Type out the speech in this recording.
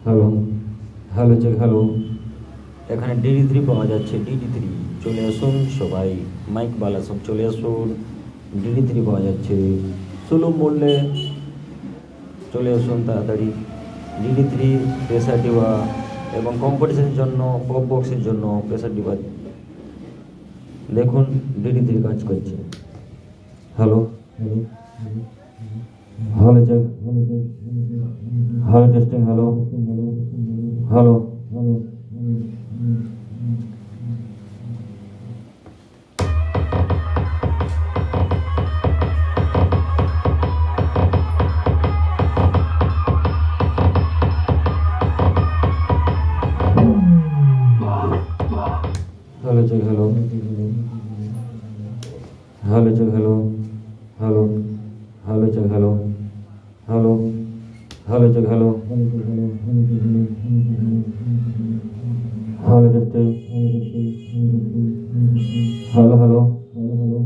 Hello, hello check, hello. এখানে DD3 পাওয়া যাচ্ছে, DD3। চলে আসুন সবাই, মাইকওয়ালা সব চলে আসুন। DD3 পাওয়া যাচ্ছে সুলভ মূল্যে। চলে আসুন তাড়াতাড়ি। DD3 প্রেসার ডিবা এবং কম্পিটিশনের জন্য, পপ বক্সের জন্য প্রেসার ডিবা দেখুন। DD3 কাজ করছে। Hello, hello check, hello testing, hello, hello. Hello check, hello, hello check, hello, hello, hello check, hello, hello, hello check, hello, hello testing, hello, hello, hello.